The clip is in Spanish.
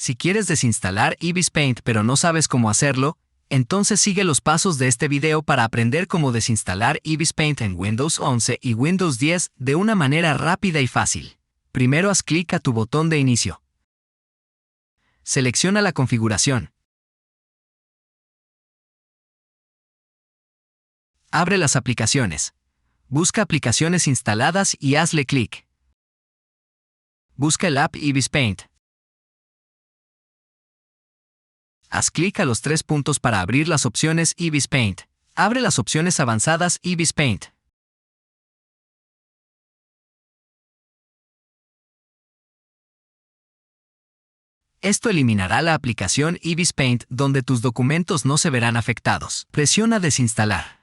Si quieres desinstalar Ibis Paint pero no sabes cómo hacerlo, entonces sigue los pasos de este video para aprender cómo desinstalar Ibis Paint en Windows 11 y Windows 10 de una manera rápida y fácil. Primero haz clic a tu botón de inicio. Selecciona la configuración. Abre las aplicaciones. Busca aplicaciones instaladas y hazle clic. Busca el app Ibis Paint. Haz clic a los 3 puntos para abrir las opciones Ibis Paint. Abre las opciones avanzadas Ibis Paint. Esto eliminará la aplicación Ibis Paint donde tus documentos no se verán afectados. Presiona desinstalar.